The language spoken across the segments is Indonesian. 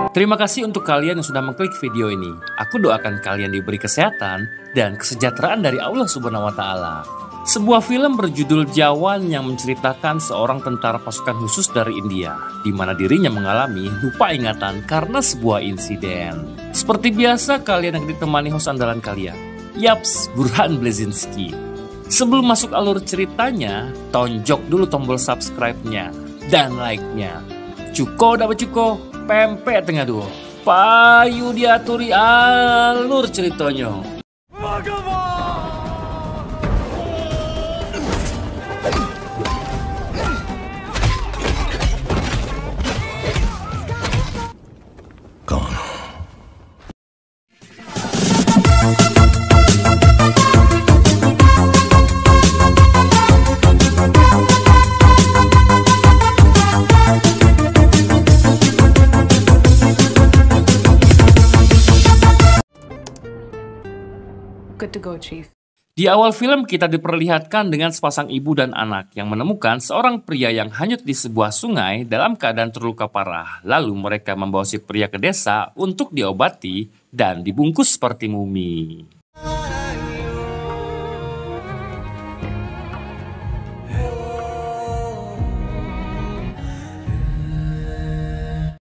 Terima kasih untuk kalian yang sudah mengklik video ini. Aku doakan kalian diberi kesehatan dan kesejahteraan dari Allah Subhanahu wa Ta'ala. Sebuah film berjudul Jawan yang menceritakan seorang tentara pasukan khusus dari India, di mana dirinya mengalami lupa ingatan karena sebuah insiden. Seperti biasa, kalian akan ditemani host andalan kalian, Yaps, Burhan Blezinski. Sebelum masuk alur ceritanya, tonjok dulu tombol subscribe-nya dan like-nya. Cuko dapat cuko, pempek tengah dua. Payu diaturi alur ceritanya. Good to go, Chief. Di awal film kita diperlihatkan dengan sepasang ibu dan anak yang menemukan seorang pria yang hanyut di sebuah sungai dalam keadaan terluka parah. Lalu mereka membawa si pria ke desa untuk diobati dan dibungkus seperti mumi.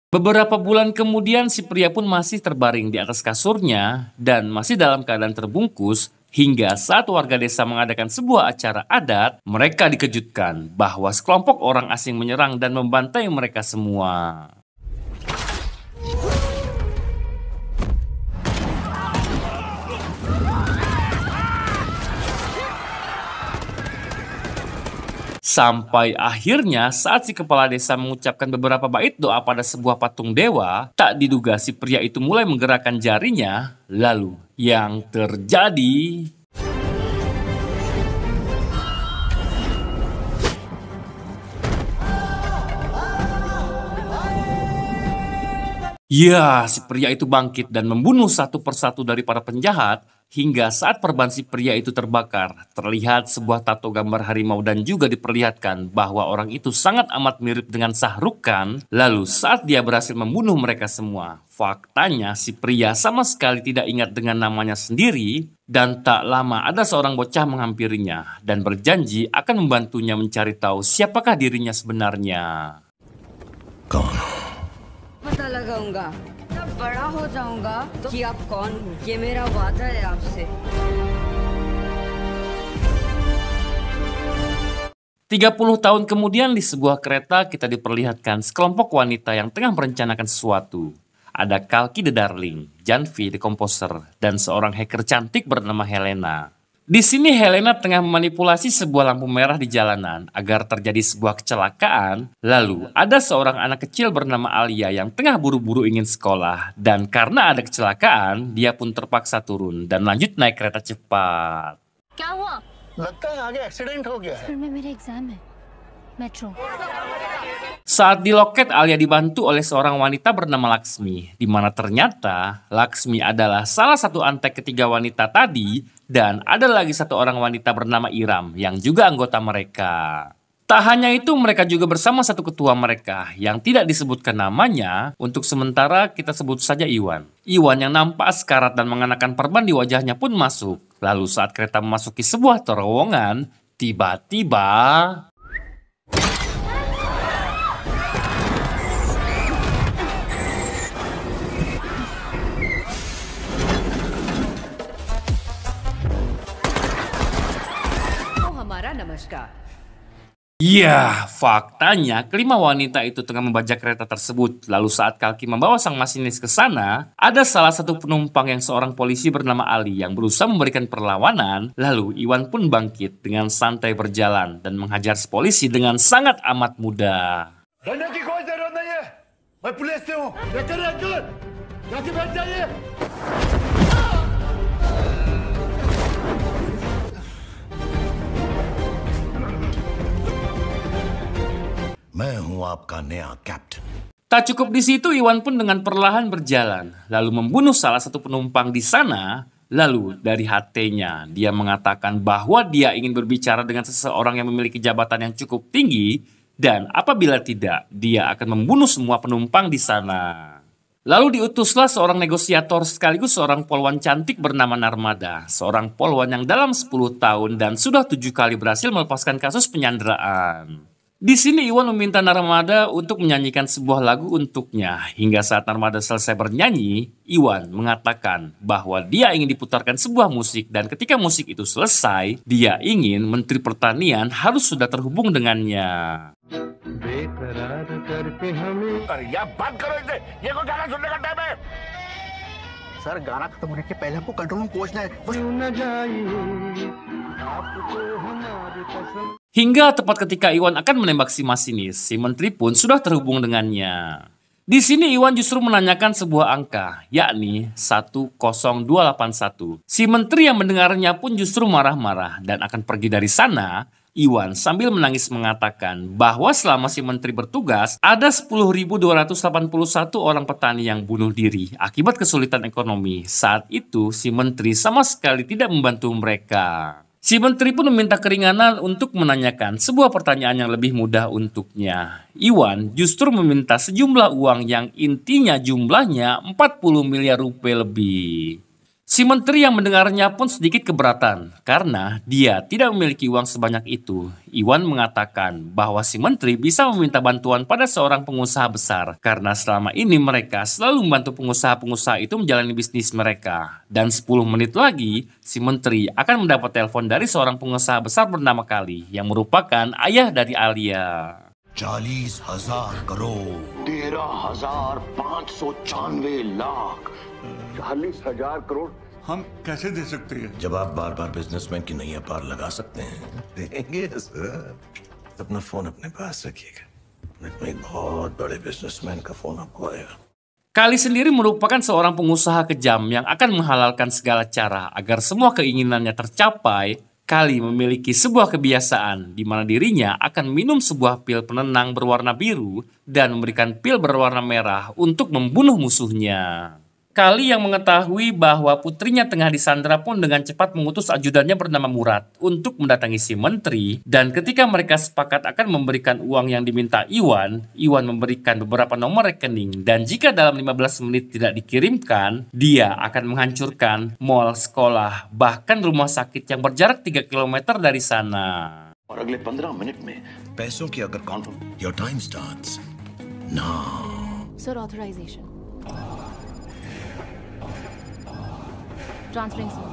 Beberapa bulan kemudian si pria pun masih terbaring di atas kasurnya dan masih dalam keadaan terbungkus hingga saat warga desa mengadakan sebuah acara adat, mereka dikejutkan bahwa sekelompok orang asing menyerang dan membantai mereka semua. Sampai akhirnya saat si kepala desa mengucapkan beberapa bait doa pada sebuah patung dewa, tak diduga si pria itu mulai menggerakkan jarinya. Lalu yang terjadi... Ya, si pria itu bangkit dan membunuh satu persatu dari para penjahat. Hingga saat perban si pria itu terbakar, terlihat sebuah tato gambar harimau dan juga diperlihatkan bahwa orang itu sangat amat mirip dengan Shah Rukh Khan. Lalu saat dia berhasil membunuh mereka semua, faktanya si pria sama sekali tidak ingat dengan namanya sendiri. Dan tak lama ada seorang bocah menghampirinya dan berjanji akan membantunya mencari tahu siapakah dirinya sebenarnya. पता लगाऊंगा तब बड़ा हो जाऊंगा कि आप कौन हो ये मेरा वादा है आपसे 30 tahun kemudian di sebuah kereta kita diperlihatkan sekelompok wanita yang tengah merencanakan sesuatu. Ada Kalki the Darling, Janvi the Composer, dan seorang hacker cantik bernama Helena. Di sini Helena tengah memanipulasi sebuah lampu merah di jalanan agar terjadi sebuah kecelakaan. Lalu ada seorang anak kecil bernama Alia yang tengah buru-buru ingin sekolah. Dan karena ada kecelakaan, dia pun terpaksa turun dan lanjut naik kereta cepat. क्या हुआ? लगता है आगे एक्सीडेंट हो गया है। घर में मेरा एग्जाम है metro Saat di loket, Alia dibantu oleh seorang wanita bernama Laksmi, di mana ternyata Laksmi adalah salah satu antek ketiga wanita tadi, dan ada lagi satu orang wanita bernama Iram yang juga anggota mereka. Tak hanya itu, mereka juga bersama satu ketua mereka yang tidak disebutkan namanya. Untuk sementara kita sebut saja Iwan. Iwan yang nampak sekarat dan mengenakan perban di wajahnya pun masuk. Lalu saat kereta memasuki sebuah terowongan, tiba-tiba... Ya, faktanya kelima wanita itu tengah membajak kereta tersebut. Lalu saat Kalki membawa sang masinis ke sana, ada salah satu penumpang yang seorang polisi bernama Ali yang berusaha memberikan perlawanan. Lalu Iwan pun bangkit dengan santai berjalan dan menghajar si polisi dengan sangat amat mudah. Tak cukup di situ, Iwan pun dengan perlahan berjalan, lalu membunuh salah satu penumpang di sana. Lalu dari HT-nya dia mengatakan bahwa dia ingin berbicara dengan seseorang yang memiliki jabatan yang cukup tinggi, dan apabila tidak, dia akan membunuh semua penumpang di sana. Lalu diutuslah seorang negosiator sekaligus seorang polwan cantik bernama Narmada. Seorang polwan yang dalam 10 tahun dan sudah 7 kali berhasil melepaskan kasus penyanderaan. Di sini Iwan meminta Narmada untuk menyanyikan sebuah lagu untuknya. Hingga saat Narmada selesai bernyanyi, Iwan mengatakan bahwa dia ingin diputarkan sebuah musik. Dan ketika musik itu selesai, dia ingin Menteri Pertanian harus sudah terhubung dengannya. अरे यार बात करो इसे, ये कोई गाना सुनने का टाइम है? सर गाना खत्म होने के पहले हमको कंट्रोल रूम पहुंचना है। Hingga tepat ketika Iwan akan menembak si masinis, si menteri pun sudah terhubung dengannya. Di sini Iwan justru menanyakan sebuah angka, yakni 10281. Si menteri yang mendengarnya pun justru marah-marah dan akan pergi dari sana. Iwan sambil menangis mengatakan bahwa selama si menteri bertugas, ada 10.281 orang petani yang bunuh diri akibat kesulitan ekonomi. Saat itu si menteri sama sekali tidak membantu mereka. Si menteri pun meminta keringanan untuk menanyakan sebuah pertanyaan yang lebih mudah untuknya. Iwan justru meminta sejumlah uang yang intinya jumlahnya 40 miliar rupiah lebih. Si menteri yang mendengarnya pun sedikit keberatan karena dia tidak memiliki uang sebanyak itu. Iwan mengatakan bahwa si menteri bisa meminta bantuan pada seorang pengusaha besar karena selama ini mereka selalu membantu pengusaha-pengusaha itu menjalani bisnis mereka. Dan 10 menit lagi, si menteri akan mendapat telepon dari seorang pengusaha besar bernama Kali yang merupakan ayah dari Alia. 40,000 करोड़ 13,594 लाख 40,000 करोड़ हम कैसे दे सकते हैं? जब आप बार बार बिजनेसमैन की नैया पार लगा सकते हैं देंगे सर। अपना फोन अपने पास रखिएगा, एक बहुत बड़े बिजनेसमैन का फोन आपको आएगा। Kali sendiri merupakan seorang pengusaha kejam yang akan menghalalkan segala cara agar semua keinginannya tercapai. Kali memiliki sebuah kebiasaan di mana dirinya akan minum sebuah pil penenang berwarna biru dan memberikan pil berwarna merah untuk membunuh musuhnya. Kali yang mengetahui bahwa putrinya tengah disandra pun dengan cepat mengutus ajudannya bernama Murad untuk mendatangi si menteri. Dan ketika mereka sepakat akan memberikan uang yang diminta Iwan, Iwan memberikan beberapa nomor rekening. Dan jika dalam 15 menit tidak dikirimkan, dia akan menghancurkan mal, sekolah, bahkan rumah sakit yang berjarak 3 km dari sana. और अगले 15 मिनट में पैसों की अगर confirm your time starts now. Sir, authorization. Transferring, sir.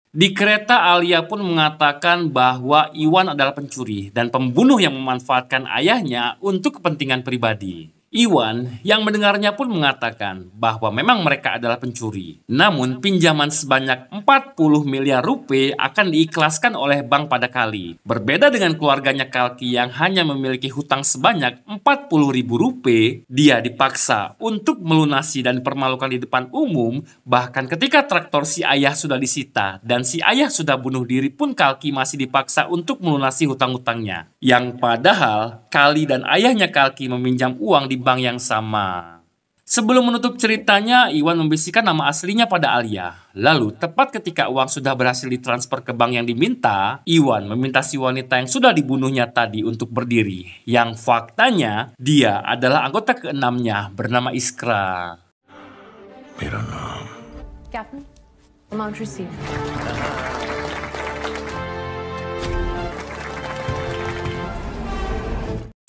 Di kereta Alia pun mengatakan bahwa Iwan adalah pencuri dan pembunuh yang memanfaatkan ayahnya untuk kepentingan pribadi. Iwan yang mendengarnya pun mengatakan bahwa memang mereka adalah pencuri. Namun pinjaman sebanyak 40 miliar rupiah akan diikhlaskan oleh bank pada Kali. Berbeda dengan keluarganya Kalki yang hanya memiliki hutang sebanyak 40 ribu rupiah, dia dipaksa untuk melunasi dan dipermalukan di depan umum. Bahkan ketika traktor si ayah sudah disita dan si ayah sudah bunuh diri pun Kalki masih dipaksa untuk melunasi hutang-hutangnya. Yang padahal Kali dan ayahnya Kalki meminjam uang di bank yang sama. Sebelum menutup ceritanya, Iwan membisikkan nama aslinya pada Alia. Lalu, tepat ketika uang sudah berhasil ditransfer ke bank yang diminta, Iwan meminta si wanita yang sudah dibunuhnya tadi untuk berdiri. Yang faktanya, dia adalah anggota keenamnya bernama Iskra. मेरा नाम Captain, amount received.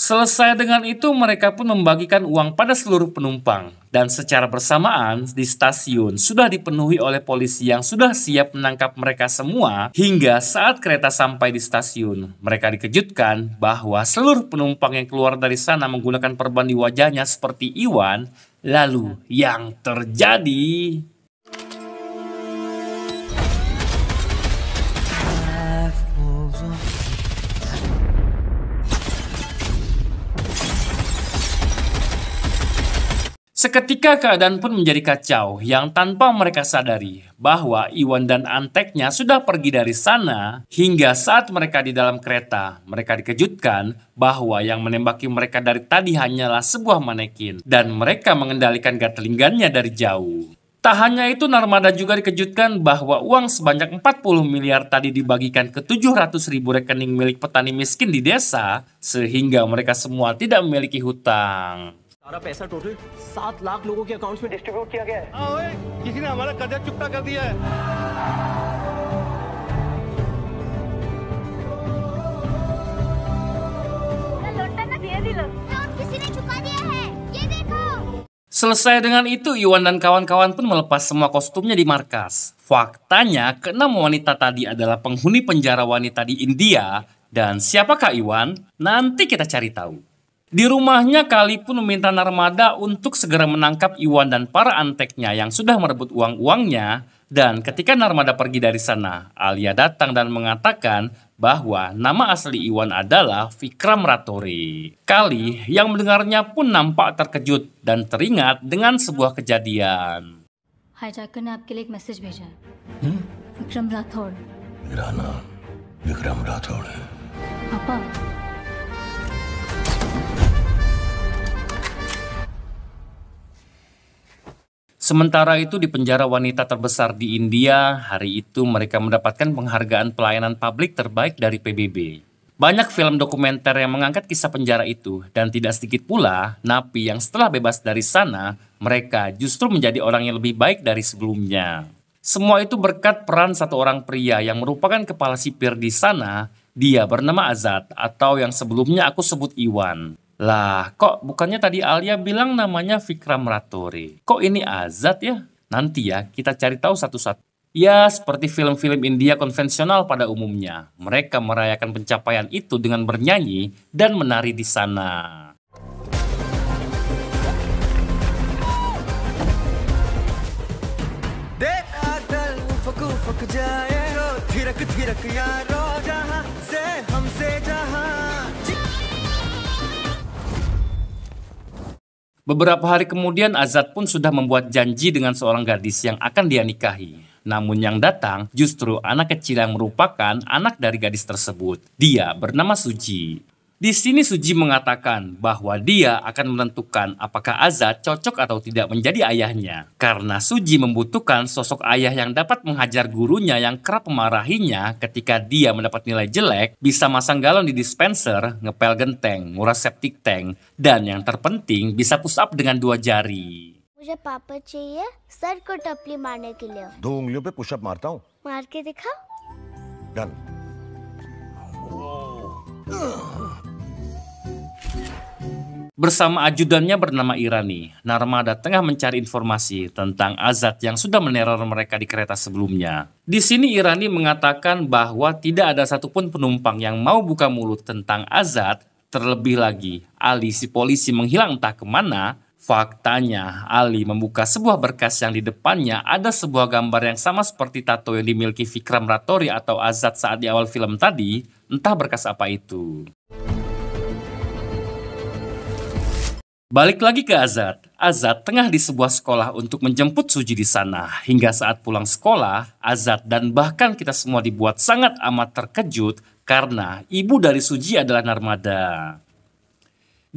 Selesai dengan itu, mereka pun membagikan uang pada seluruh penumpang. Dan secara bersamaan, di stasiun sudah dipenuhi oleh polisi yang sudah siap menangkap mereka semua. Hingga saat kereta sampai di stasiun, mereka dikejutkan bahwa seluruh penumpang yang keluar dari sana menggunakan perban di wajahnya seperti Iwan. Lalu, yang terjadi... Seketika keadaan pun menjadi kacau yang tanpa mereka sadari bahwa Iwan dan anteknya sudah pergi dari sana. Hingga saat mereka di dalam kereta, mereka dikejutkan bahwa yang menembaki mereka dari tadi hanyalah sebuah manekin dan mereka mengendalikan gatlingannya dari jauh. Tak hanya itu, Narmada juga dikejutkan bahwa uang sebanyak 40 miliar tadi dibagikan ke 700 ribu rekening milik petani miskin di desa sehingga mereka semua tidak memiliki hutang. सारा पैसा टोटल 7 लाख लोगों के अकाउंट्स में डिस्ट्रीब्यूट किया गया है। किसी ने हमारा कर्जा चुकता कर दिया है। किसी ने चुका दिया है, ये देखो। Selesai dengan itu, Iwan dan kawan-kawan pun melepas semua kostumnya di markas. Faktanya, keenam wanita tadi adalah penghuni penjara wanita di India. Dan siapakah Iwan? Nanti kita cari tahu. Di rumahnya, Kali pun meminta Narmada untuk segera menangkap Iwan dan para anteknya yang sudah merebut uang-uangnya. Dan ketika Narmada pergi dari sana, Alia datang dan mengatakan bahwa nama asli Iwan adalah Vikram Ratore. Kali yang mendengarnya pun nampak terkejut dan teringat dengan sebuah kejadian. Hijacker ने आपके लिए एक मैसेज भेजा है। विक्रम राठौड़। मेरा नाम विक्रम राठौड़ है। पापा, Sementara itu di penjara wanita terbesar di India, hari itu mereka mendapatkan penghargaan pelayanan publik terbaik dari PBB. Banyak film dokumenter yang mengangkat kisah penjara itu, dan tidak sedikit pula napi yang setelah bebas dari sana, mereka justru menjadi orang yang lebih baik dari sebelumnya. Semua itu berkat peran satu orang pria yang merupakan kepala sipir di sana. Dia bernama Azad, atau yang sebelumnya aku sebut Iwan. Lah, kok bukannya tadi Alia bilang namanya Vikram Ratore? Kok ini Azad ya? Nanti ya, kita cari tahu satu-satu. Ya, seperti film-film India konvensional pada umumnya. Mereka merayakan pencapaian itu dengan bernyanyi dan menari di sana. Beberapa hari kemudian Azad pun sudah membuat janji dengan seorang gadis yang akan dia nikahi. Namun yang datang justru anak kecil yang merupakan anak dari gadis tersebut. Dia bernama Suji. Di sini Suji mengatakan bahwa dia akan menentukan apakah Azad cocok atau tidak menjadi ayahnya. Karena Suji membutuhkan sosok ayah yang dapat menghajar gurunya yang kerap memarahinya ketika dia mendapat nilai jelek, bisa masang galon di dispenser, ngepel genteng, nguras septic tank, dan yang terpenting bisa push up dengan 2 jari. मुझे पापा चाहिए सर को टपली मारने के लिए। 2 उंगलियों पे पुशअप मारता हूँ। मार के दिखा। Done. Bersama ajudannya bernama Irani, Narmada tengah mencari informasi tentang Azad yang sudah meneror mereka di kereta sebelumnya. Di sini Irani mengatakan bahwa tidak ada satupun penumpang yang mau buka mulut tentang Azad. Terlebih lagi, Ali si polisi menghilang entah kemana. Faktanya, Ali membuka sebuah berkas yang di depannya ada sebuah gambar yang sama seperti tato yang dimiliki Vikram Ratore atau Azad saat di awal film tadi. Entah berkas apa itu. Balik lagi ke Azad. Azad tengah di sebuah sekolah untuk menjemput Suji di sana. Hingga saat pulang sekolah, Azad dan bahkan kita semua dibuat sangat amat terkejut karena ibu dari Suji adalah Narmada.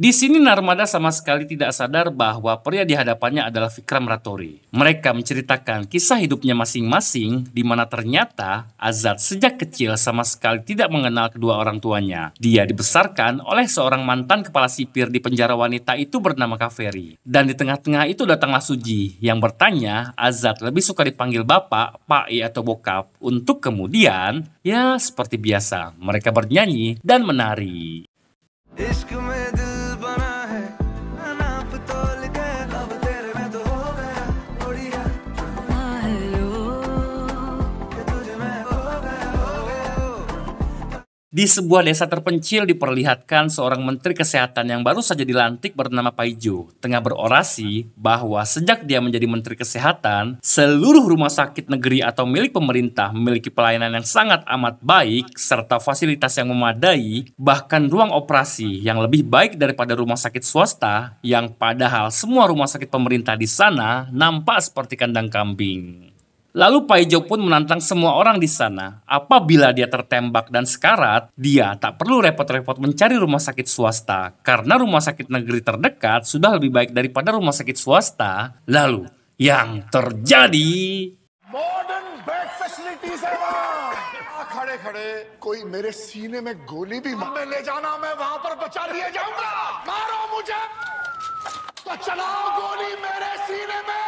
Di sini Narmada sama sekali tidak sadar bahwa pria di hadapannya adalah Vikram Ratore. Mereka menceritakan kisah hidupnya masing-masing, di mana ternyata Azad sejak kecil sama sekali tidak mengenal kedua orang tuanya. Dia dibesarkan oleh seorang mantan kepala sipir di penjara wanita itu bernama Kaveri. Dan di tengah-tengah itu datanglah Suji yang bertanya Azad lebih suka dipanggil bapak, Pak atau bokap. Untuk kemudian, ya seperti biasa, mereka bernyanyi dan menari. Di sebuah desa terpencil diperlihatkan seorang menteri kesehatan yang baru saja dilantik bernama Paijo tengah berorasi bahwa sejak dia menjadi menteri kesehatan, seluruh rumah sakit negeri atau milik pemerintah memiliki pelayanan yang sangat amat baik serta fasilitas yang memadai, bahkan ruang operasi yang lebih baik daripada rumah sakit swasta yang padahal semua rumah sakit pemerintah di sana nampak seperti kandang kambing. Lalu Paijo pun menantang semua orang di sana. Apabila dia tertembak dan sekarat, dia tak perlu repot-repot mencari rumah sakit swasta. Karena rumah sakit negeri terdekat sudah lebih baik daripada rumah sakit swasta. Lalu, yang terjadi... modern bed facilities है वहाँ। खड़े खड़े कोई मेरे सीने में गोली भी मार ले जाना, मैं वहाँ पर बचा लिए जाऊंगा। मारो मुझे। तो चलाओ गोली मेरे सीने में।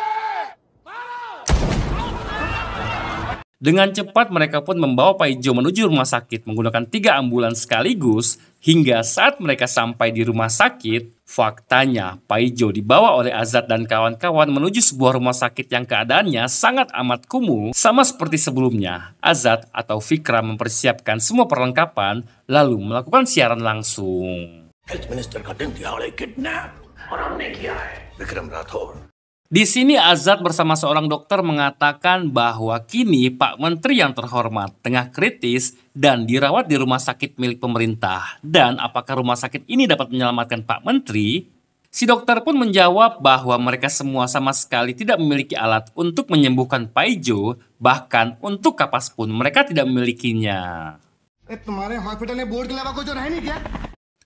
Dengan cepat mereka pun membawa Paijo menuju rumah sakit menggunakan 3 ambulans sekaligus. Hingga saat mereka sampai di rumah sakit, faktanya Paijo dibawa oleh Azad dan kawan-kawan menuju sebuah rumah sakit yang keadaannya sangat amat kumuh. Sama seperti sebelumnya, Azad atau Vikram mempersiapkan semua perlengkapan lalu melakukan siaran langsung. Health minister का दिन दिहाड़े किडनैप और हमने किया है विक्रम Rathore. Di sini Azad bersama seorang dokter mengatakan bahwa kini Pak Menteri yang terhormat tengah kritis dan dirawat di rumah sakit milik pemerintah. Dan apakah rumah sakit ini dapat menyelamatkan Pak Menteri? Si dokter pun menjawab bahwa mereka semua sama sekali tidak memiliki alat untuk menyembuhkan Paijo, bahkan untuk kapas pun mereka tidak memilikinya.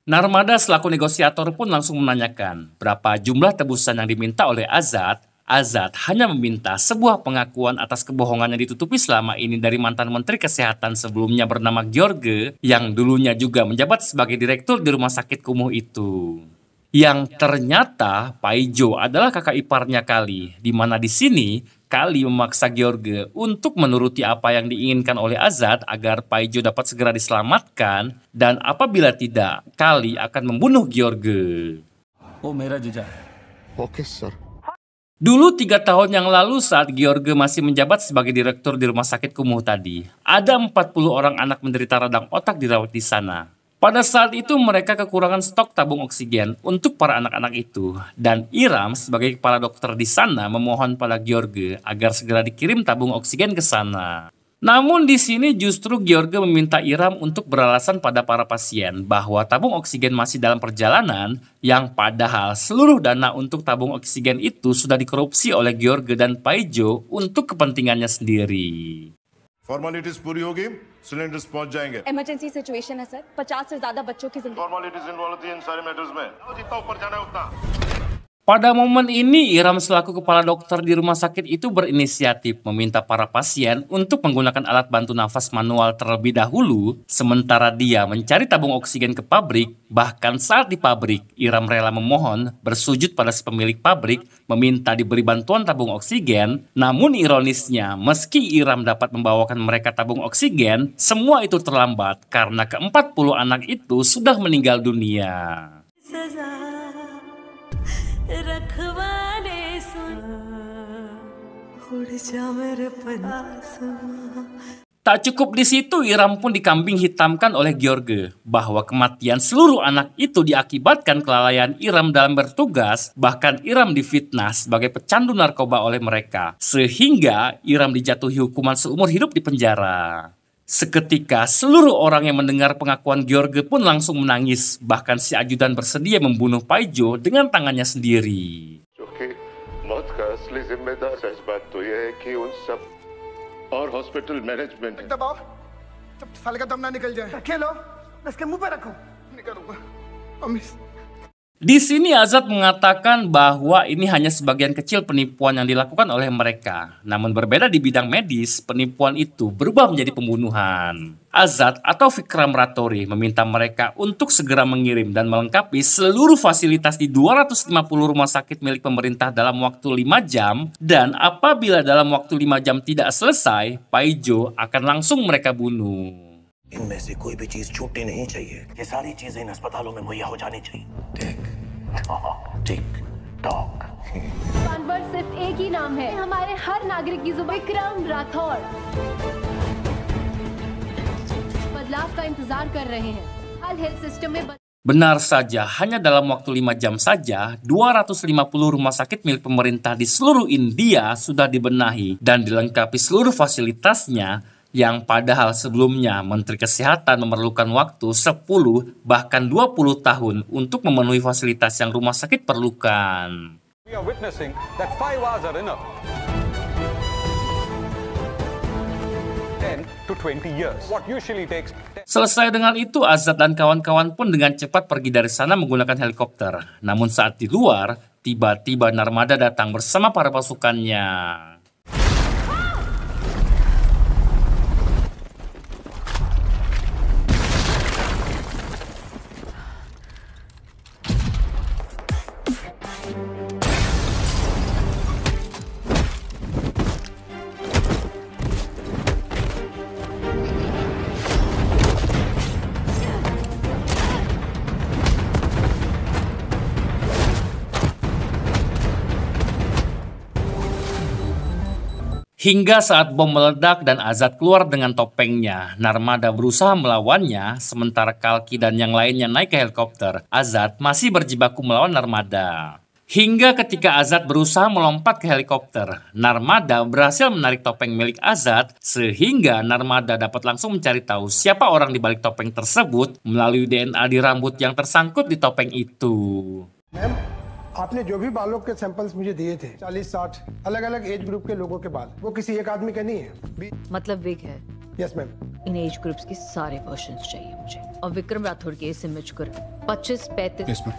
Narmada selaku negosiator pun langsung menanyakan berapa jumlah tebusan yang diminta oleh Azad. Azad hanya meminta sebuah pengakuan atas kebohongan yang ditutupi selama ini dari mantan Menteri Kesehatan sebelumnya bernama George, yang dulunya juga menjabat sebagai direktur di rumah sakit kumuh itu. Yang ternyata Paijo adalah kakak iparnya Kali, di mana di sini Kali memaksa George untuk menuruti apa yang diinginkan oleh Azad agar Paijo dapat segera diselamatkan, dan apabila tidak, Kali akan membunuh George. Oh, mera jija. Okay sir. Dulu 3 tahun yang lalu saat George masih menjabat sebagai direktur di rumah sakit kumuh tadi, ada 40 orang anak menderita radang otak dirawat di sana. Pada saat itu mereka kekurangan stok tabung oksigen untuk para anak-anak itu, dan Iram sebagai kepala dokter di sana memohon pada George agar segera dikirim tabung oksigen ke sana. Namun di sini justru George meminta Iram untuk beralasan pada para pasien bahwa tabung oksigen masih dalam perjalanan, yang padahal seluruh dana untuk tabung oksigen itu sudah dikorupsi oleh George dan Paijo untuk kepentingannya sendiri. Formalities पूरी होगी, सिलेंडर्स पहुंच जाएंगे। Emergency situation है सर, 50 से ज्यादा बच्चों की जिंदगी। फॉर्मेलिटीज इन्वॉल्व होती है इन सारे मैटर्स में, जितना ऊपर जाना है उतना। Pada momen ini, Iram selaku kepala dokter di rumah sakit itu berinisiatif meminta para pasien untuk menggunakan alat bantu nafas manual terlebih dahulu, sementara dia mencari tabung oksigen ke pabrik. Bahkan saat di pabrik, Iram rela memohon, bersujud pada si pemilik pabrik, meminta diberi bantuan tabung oksigen. Namun ironisnya, meski Iram dapat membawakan mereka tabung oksigen, semua itu terlambat karena ke-40 anak itu sudah meninggal dunia. Tak cukup di situ, Iram pun dikambing hitamkan oleh George bahwa kematian seluruh anak itu diakibatkan kelalaian Iram dalam bertugas. Bahkan Iram difitnah sebagai pecandu narkoba oleh mereka, sehingga Iram dijatuhi hukuman seumur hidup di penjara. Seketika seluruh orang yang mendengar pengakuan George pun langsung menangis. Bahkan si ajudan bersedia membunuh Paijo dengan tangannya sendiri. मौत का असली जिम्मेदार सच बात तो यह है कि उन सब और हॉस्पिटल मैनेजमेंट दबाओ, जब साले का दम ना निकल जाए। रखे लो, इसके मुंह पे रखो। निकालूंगा। Amit. Di sini Azad mengatakan bahwa ini hanya sebagian kecil penipuan yang dilakukan oleh mereka. Namun berbeda di bidang medis, penipuan itu berubah menjadi pembunuhan. Azad atau Vikram Rathore meminta mereka untuk segera mengirim dan melengkapi seluruh fasilitas di 250 rumah sakit milik pemerintah dalam waktu 5 jam. Dan apabila dalam waktu 5 jam tidak selesai, Paijo akan langsung mereka bunuh. इनमें से कोई भी चीज छूटनी नहीं चाहिए। ये सारी चीजें इन अस्पतालों में मुहैया हो जानी चाहिए। Tick tock. दुकान पर सिर्फ एक ही नाम है हमारे हर नागरिक की जुबान, विक्रम राठौर। बदलाव का इंतजार कर रहे हैं। हाल हेल्थ सिस्टम में Benar saja, hanya dalam waktu 5 jam saja, 250 rumah sakit milik pemerintah di seluruh India sudah dibenahi dan dilengkapi seluruh fasilitasnya, yang padahal sebelumnya Menteri Kesehatan memerlukan waktu 10 bahkan 20 tahun untuk memenuhi fasilitas yang rumah sakit perlukan. We are witnessing that 5 hours are enough. 10 to 20 years. What usually takes. Selesai dengan itu, Azad dan kawan-kawan pun dengan cepat pergi dari sana menggunakan helikopter. Namun saat di luar, tiba-tiba Narmada datang bersama para pasukannya. Hingga saat bom meledak dan Azad keluar dengan topengnya, Narmada berusaha melawannya, sementara Kalki dan yang lainnya naik ke helikopter. Azad masih berjibaku melawan Narmada. Hingga ketika Azad berusaha melompat ke helikopter, Narmada berhasil menarik topeng milik Azad, sehingga Narmada dapat langsung mencari tahu siapa orang di balik topeng tersebut melalui DNA di rambut yang tersangkut di topeng itu. आपने जो भी बालों के सैंपल्स मुझे दिए थे 40-60 अलग-अलग age group के लोगों के बाल, वो किसी एक आदमी का नहीं है। मतलब विग है? Yes ma'am. In age groups के सारे वर्जन्स चाहिए मुझे और विक्रम राठौर के इस इमेज को 25-35। Yes ma'am.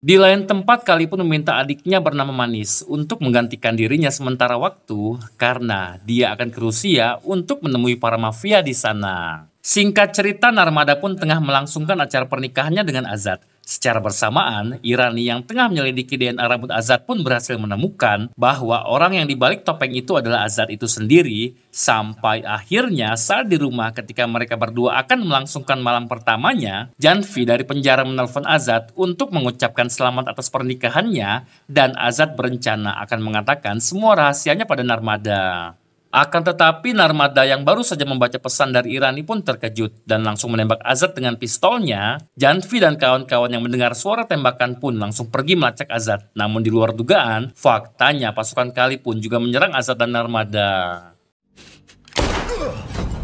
Di lain tempat, Kali pun meminta adiknya bernama Manis untuk menggantikan dirinya sementara waktu karena dia akan ke Rusia untuk menemui para mafia di sana. Singkat cerita, Narmada pun tengah melangsungkan acara pernikahannya dengan Azad. Secara bersamaan, Irani yang tengah menyelidiki DNA rambut Azad pun berhasil menemukan bahwa orang yang dibalik topeng itu adalah Azad itu sendiri. Sampai akhirnya saat di rumah ketika mereka berdua akan melangsungkan malam pertamanya, Janvi dari penjara menelpon Azad untuk mengucapkan selamat atas pernikahannya, dan Azad berencana akan mengatakan semua rahasianya pada Narmada. Akan tetapi Narmada yang baru saja membaca pesan dari Irani pun terkejut dan langsung menembak Azad dengan pistolnya. Janvi dan kawan-kawan yang mendengar suara tembakan pun langsung pergi melacak Azad. Namun di luar dugaan, faktanya pasukan Kali pun juga menyerang Azad dan Narmada.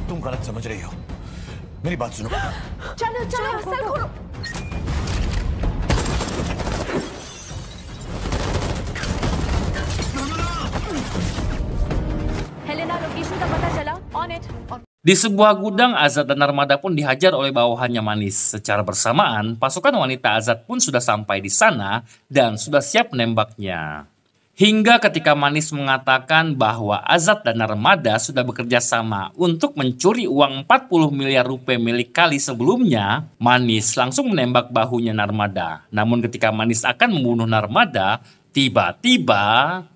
तुम गलत समझ रही हो, मेरी बात सुनो। चलो चलो रास्ता खोलो। हेलेना लोकेशन का पता चला? On it. Di sebuah gudang, Azad dan Narmada pun dihajar oleh bawahannya Manis. Secara bersamaan, pasukan wanita Azad pun sudah sampai di sana dan sudah siap menembaknya. Hingga ketika Manis mengatakan bahwa Azad dan Narmada sudah bekerja sama untuk mencuri uang 40 miliar rupiah milik Kali sebelumnya, Manis langsung menembak bahunya Narmada. Namun ketika Manis akan membunuh Narmada, tiba-tiba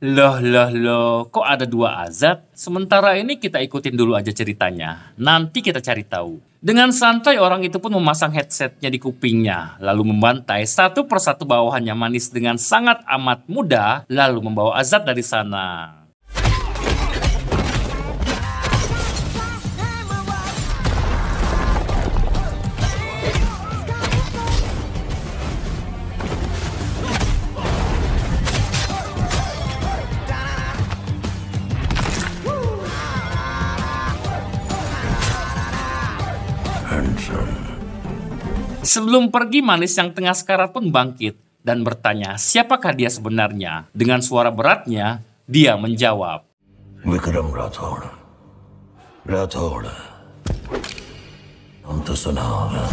Loh, kok ada dua Azad? Sementara ini kita ikutin dulu aja ceritanya. Nanti kita cari tahu. Dengan santai orang itu pun memasang headsetnya di kupingnya, lalu membantai satu persatu bawahannya Manis dengan sangat amat mudah, lalu membawa Azad dari sana. Sebelum pergi, Manis yang tengah sekarat pun bangkit dan bertanya siapakah dia sebenarnya. Dengan suara beratnya, dia menjawab, Vikram Rathod. Rathod. Naam to suna hoga.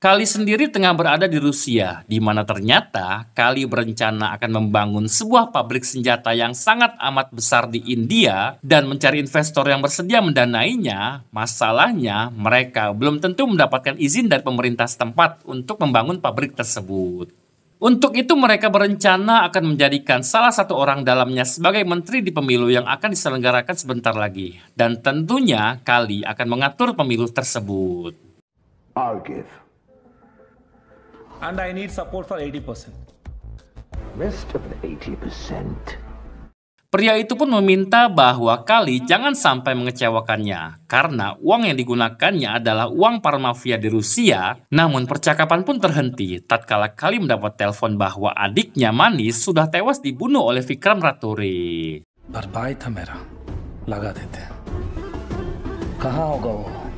Kali sendiri tengah berada di Rusia, di mana ternyata Kali berencana akan membangun sebuah pabrik senjata yang sangat amat besar di India dan mencari investor yang bersedia mendanainya. Masalahnya, mereka belum tentu mendapatkan izin dari pemerintah setempat untuk membangun pabrik tersebut. Untuk itu mereka berencana akan menjadikan salah satu orang dalamnya sebagai menteri di pemilu yang akan diselenggarakan sebentar lagi. Dan tentunya Kali akan mengatur pemilu tersebut. I'll give. And I need support for 80%. Rest of the 80%. Pria itu pun meminta bahwa Kali jangan sampai mengecewakannya karena uang yang digunakannya adalah uang para mafia di Rusia. Namun percakapan pun terhenti tatkala Kali mendapat telepon bahwa adiknya Manis sudah tewas dibunuh oleh Vikram Rathod. पर भाई था मेरा लगा देते कहाँ होगा वो